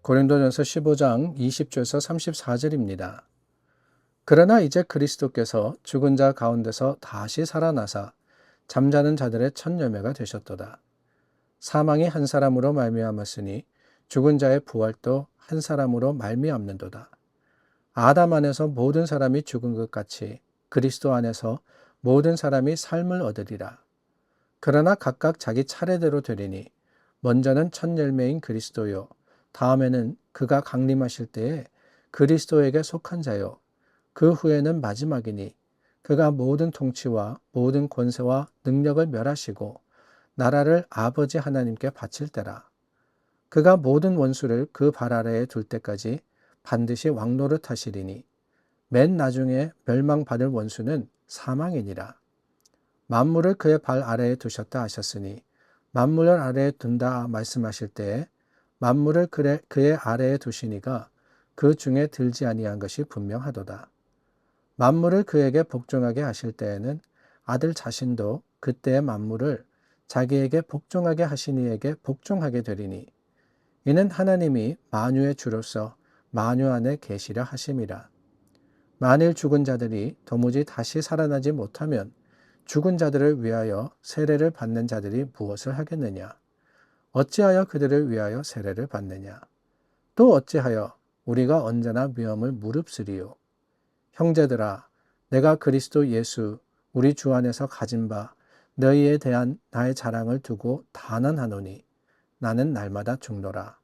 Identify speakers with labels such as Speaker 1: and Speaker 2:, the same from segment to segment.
Speaker 1: 고린도전서 15장 20절에서 34절입니다. 그러나 이제 그리스도께서 죽은 자 가운데서 다시 살아나사 잠자는 자들의 첫 열매가 되셨도다. 사망이 한 사람으로 말미암았으니 죽은 자의 부활도 한 사람으로 말미암는도다. 아담 안에서 모든 사람이 죽은 것 같이 그리스도 안에서 모든 사람이 삶을 얻으리라. 그러나 각각 자기 차례대로 되리니 먼저는 첫 열매인 그리스도요, 다음에는 그가 강림하실 때에 그리스도에게 속한 자요, 그 후에는 마지막이니 그가 모든 통치와 모든 권세와 능력을 멸하시고 나라를 아버지 하나님께 바칠 때라. 그가 모든 원수를 그 발 아래에 둘 때까지 반드시 왕노릇 하시리니 맨 나중에 멸망받을 원수는 사망이니라. 만물을 그의 발 아래에 두셨다 하셨으니 만물을 아래에 둔다 말씀하실 때에 만물을 그의 아래에 두시니가 그 중에 들지 아니한 것이 분명하도다. 만물을 그에게 복종하게 하실 때에는 아들 자신도 그때의 만물을 자기에게 복종하게 하신 이에게 복종하게 되리니 이는 하나님이 만유의 주로서 만유 안에 계시려 하심이라. 만일 죽은 자들이 도무지 다시 살아나지 못하면 죽은 자들을 위하여 세례를 받는 자들이 무엇을 하겠느냐? 어찌하여 그들을 위하여 세례를 받느냐? 또 어찌하여 우리가 언제나 위험을 무릅쓰리요? 형제들아, 내가 그리스도 예수 우리 주 안에서 가진 바 너희에 대한 나의 자랑을 두고 단언하노니 나는 날마다 죽노라.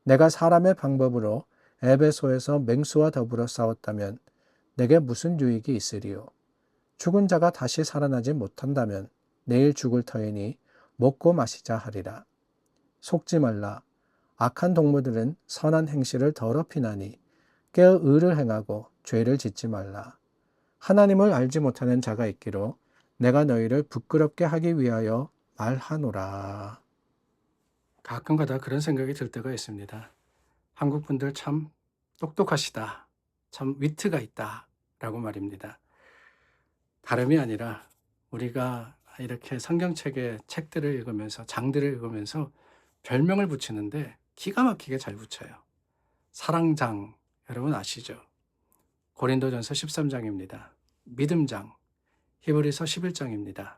Speaker 1: 내가 사람의 방법으로 에베소에서 맹수와 더불어 싸웠다면 내게 무슨 유익이 있으리요? 죽은 자가 다시 살아나지 못한다면 내일 죽을 터이니 먹고 마시자 하리라. 속지 말라. 악한 동무들은 선한 행실을 더럽히나니 깨어 의를 행하고 죄를 짓지 말라. 하나님을 알지 못하는 자가 있기로 내가 너희를 부끄럽게 하기 위하여 말하노라. 가끔가다 그런 생각이 들 때가 있습니다. 한국 분들 참 똑똑하시다. 참 위트가 있다. 라고 말입니다. 다름이 아니라 우리가 이렇게 성경책의 책들을 읽으면서 장들을 읽으면서 별명을 붙이는데 기가 막히게 잘 붙여요. 사랑장, 여러분 아시죠? 고린도전서 13장입니다. 믿음장, 히브리서 11장입니다.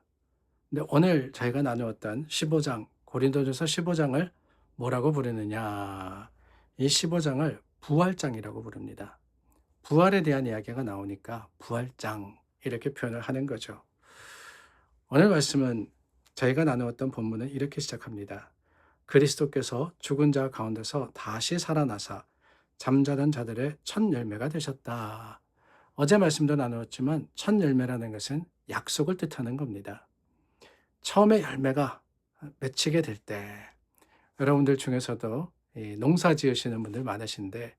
Speaker 1: 근데 오늘 저희가 나누었던 15장, 고린도전서 15장을 뭐라고 부르느냐? 이 15장을 부활장이라고 부릅니다. 부활에 대한 이야기가 나오니까 부활장 이렇게 표현을 하는 거죠. 오늘 말씀은 저희가 나누었던 본문은 이렇게 시작합니다. 그리스도께서 죽은 자 가운데서 다시 살아나사 잠자던 자들의 첫 열매가 되셨다. 어제 말씀도 나누었지만 첫 열매라는 것은 약속을 뜻하는 겁니다. 처음에 열매가 맺히게 될 때, 여러분들 중에서도 농사 지으시는 분들 많으신데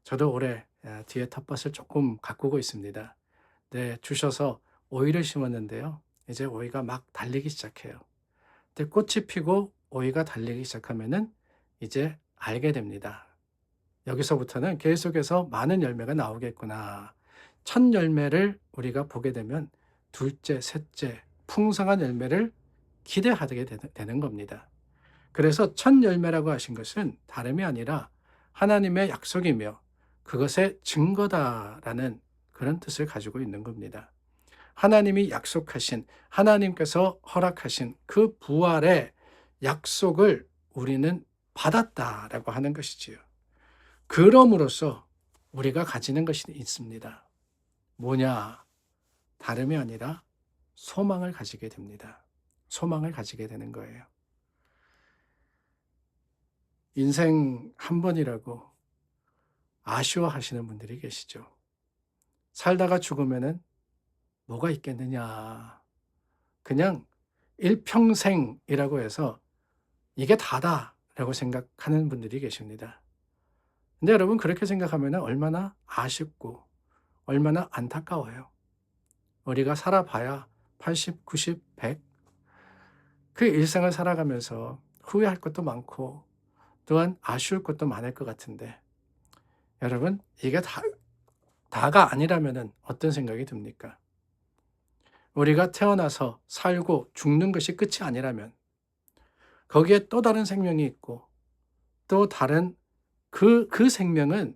Speaker 1: 저도 올해 뒤에 텃밭을 조금 가꾸고 있습니다. 네, 주셔서 오이를 심었는데요. 이제 오이가 막 달리기 시작해요. 근데 꽃이 피고 오이가 달리기 시작하면은 이제 알게 됩니다. 여기서부터는 계속해서 많은 열매가 나오겠구나. 첫 열매를 우리가 보게 되면 둘째, 셋째, 풍성한 열매를 기대하게 되는 겁니다. 그래서 첫 열매라고 하신 것은 다름이 아니라 하나님의 약속이며 그것의 증거다라는 그런 뜻을 가지고 있는 겁니다. 하나님이 약속하신, 하나님께서 허락하신 그 부활의 약속을 우리는 받았다라고 하는 것이지요. 그럼으로써 우리가 가지는 것이 있습니다. 뭐냐? 다름이 아니라 소망을 가지게 됩니다. 소망을 가지게 되는 거예요. 인생 한 번이라고 아쉬워하시는 분들이 계시죠. 살다가 죽으면은 뭐가 있겠느냐. 그냥 일평생이라고 해서 이게 다다라고 생각하는 분들이 계십니다. 근데 여러분 그렇게 생각하면 얼마나 아쉽고 얼마나 안타까워요. 우리가 살아봐야 80, 90, 100. 그 일생을 살아가면서 후회할 것도 많고 또한 아쉬울 것도 많을 것 같은데 여러분 이게 다가 아니라면 어떤 생각이 듭니까? 우리가 태어나서 살고 죽는 것이 끝이 아니라면 거기에 또 다른 생명이 있고 또 다른 그 생명은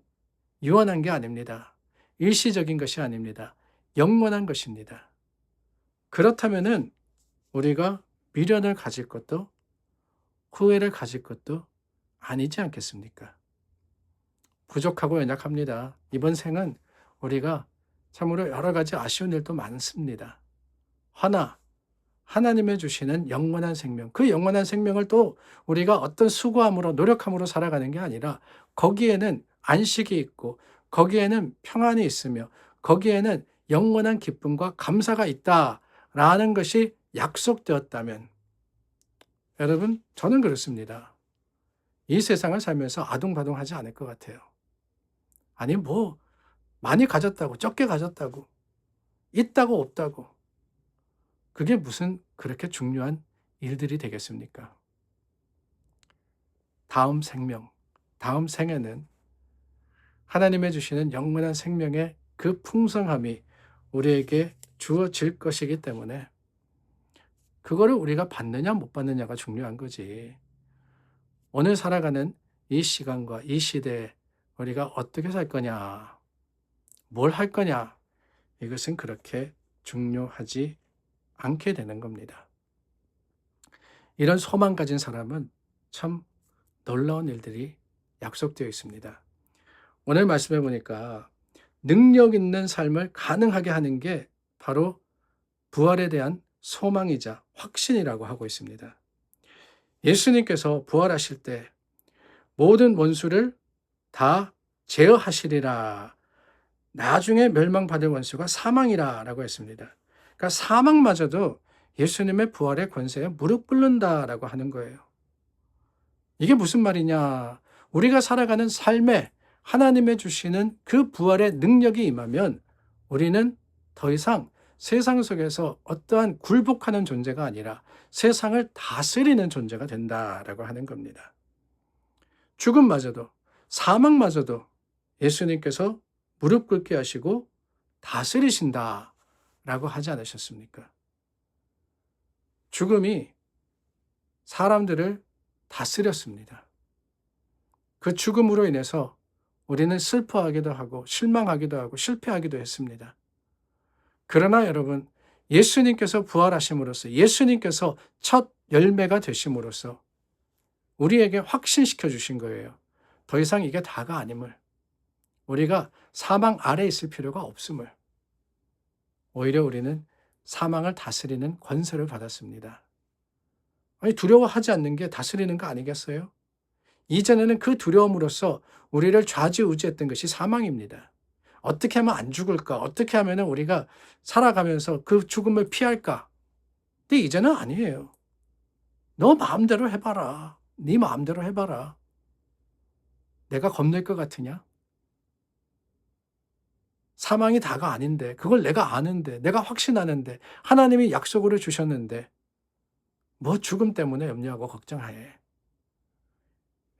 Speaker 1: 유한한 게 아닙니다. 일시적인 것이 아닙니다. 영원한 것입니다. 그렇다면은 우리가 미련을 가질 것도 후회를 가질 것도 아니지 않겠습니까? 부족하고 연약합니다. 이번 생은 우리가 참으로 여러 가지 아쉬운 일도 많습니다. 하나, 하나님의 주시는 영원한 생명, 그 영원한 생명을 또 우리가 어떤 수고함으로 노력함으로 살아가는 게 아니라 거기에는 안식이 있고 거기에는 평안이 있으며 거기에는 영원한 기쁨과 감사가 있다라는 것이 약속되었다면 여러분, 저는 그렇습니다. 이 세상을 살면서 아둥바둥하지 않을 것 같아요. 아니 뭐 많이 가졌다고 적게 가졌다고 있다고 없다고 그게 무슨 그렇게 중요한 일들이 되겠습니까? 다음 생명, 다음 생에는 하나님의 주시는 영원한 생명의 그 풍성함이 우리에게 주어질 것이기 때문에 그거를 우리가 받느냐 못 받느냐가 중요한 거지. 오늘 살아가는 이 시간과 이 시대에 우리가 어떻게 살 거냐, 뭘 할 거냐, 이것은 그렇게 중요하지 않게 되는 겁니다. 이런 소망 가진 사람은 참 놀라운 일들이 약속되어 있습니다. 오늘 말씀해 보니까 능력 있는 삶을 가능하게 하는 게 바로 부활에 대한 소망이자 확신이라고 하고 있습니다. 예수님께서 부활하실 때 모든 원수를 다 제어하시리라. 나중에 멸망받을 원수가 사망이라라고 했습니다. 그러니까 사망마저도 예수님의 부활의 권세에 무릎 꿇는다라고 하는 거예요. 이게 무슨 말이냐? 우리가 살아가는 삶에 하나님의 주시는 그 부활의 능력이 임하면 우리는 더 이상 세상 속에서 어떠한 굴복하는 존재가 아니라 세상을 다스리는 존재가 된다라고 하는 겁니다. 죽음마저도, 사망마저도 예수님께서 무릎 꿇게 하시고 다스리신다라고 하지 않으셨습니까? 죽음이 사람들을 다스렸습니다. 그 죽음으로 인해서 우리는 슬퍼하기도 하고 실망하기도 하고 실패하기도 했습니다. 그러나 여러분, 예수님께서 부활하심으로써 예수님께서 첫 열매가 되심으로써 우리에게 확신시켜 주신 거예요. 더 이상 이게 다가 아님을. 우리가 사망 아래에 있을 필요가 없음을. 오히려 우리는 사망을 다스리는 권세를 받았습니다. 아니, 두려워하지 않는 게 다스리는 거 아니겠어요? 이전에는 그 두려움으로써 우리를 좌지우지했던 것이 사망입니다. 어떻게 하면 안 죽을까? 어떻게 하면 우리가 살아가면서 그 죽음을 피할까? 근데 이제는 아니에요. 너 마음대로 해봐라. 네 마음대로 해봐라. 내가 겁낼 것 같으냐? 사망이 다가 아닌데, 그걸 내가 아는데, 내가 확신하는데, 하나님이 약속으로 주셨는데, 뭐 죽음 때문에 염려하고 걱정해.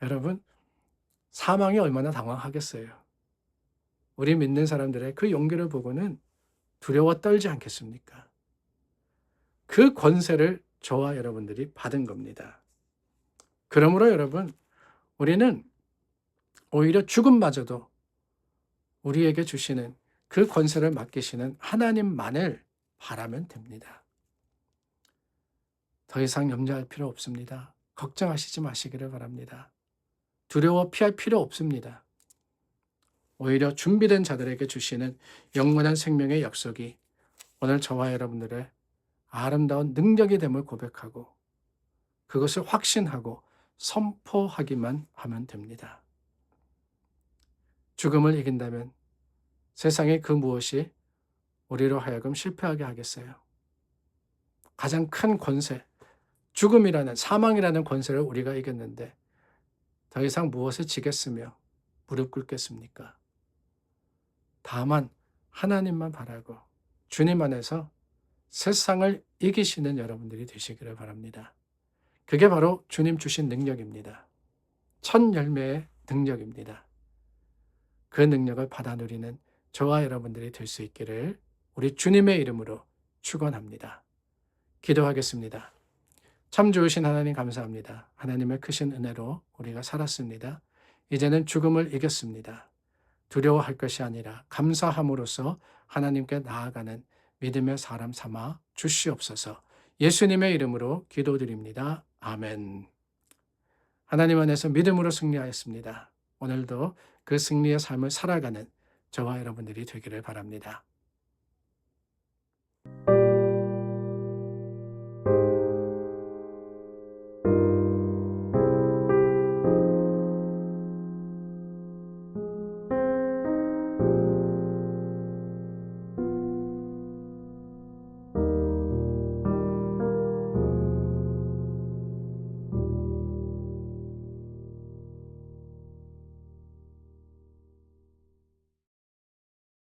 Speaker 1: 여러분, 사망이 얼마나 당황하겠어요. 우리 믿는 사람들의 그 용기를 보고는 두려워 떨지 않겠습니까? 그 권세를 저와 여러분들이 받은 겁니다. 그러므로 여러분, 우리는 오히려 죽음마저도 우리에게 주시는 그 권세를 맡기시는 하나님만을 바라면 됩니다. 더 이상 염려할 필요 없습니다. 걱정하시지 마시기를 바랍니다. 두려워 피할 필요 없습니다. 오히려 준비된 자들에게 주시는 영원한 생명의 약속이 오늘 저와 여러분들의 아름다운 능력이 됨을 고백하고 그것을 확신하고 선포하기만 하면 됩니다. 죽음을 이긴다면 세상의 그 무엇이 우리로 하여금 실패하게 하겠어요? 가장 큰 권세, 죽음이라는 사망이라는 권세를 우리가 이겼는데 더 이상 무엇을 지겠으며 무릎 꿇겠습니까? 다만 하나님만 바라고 주님 안에서 세상을 이기시는 여러분들이 되시기를 바랍니다. 그게 바로 주님 주신 능력입니다. 첫 열매의 능력입니다. 그 능력을 받아 누리는 저와 여러분들이 될 수 있기를 우리 주님의 이름으로 축원합니다. 기도하겠습니다. 참 좋으신 하나님 감사합니다. 하나님의 크신 은혜로 우리가 살았습니다. 이제는 죽음을 이겼습니다. 두려워할 것이 아니라 감사함으로써 하나님께 나아가는 믿음의 사람 삼아 주시옵소서. 예수님의 이름으로 기도드립니다. 아멘. 하나님 안에서 믿음으로 승리하였습니다. 오늘도 그 승리의 삶을 살아가는 저와 여러분들이 되기를 바랍니다.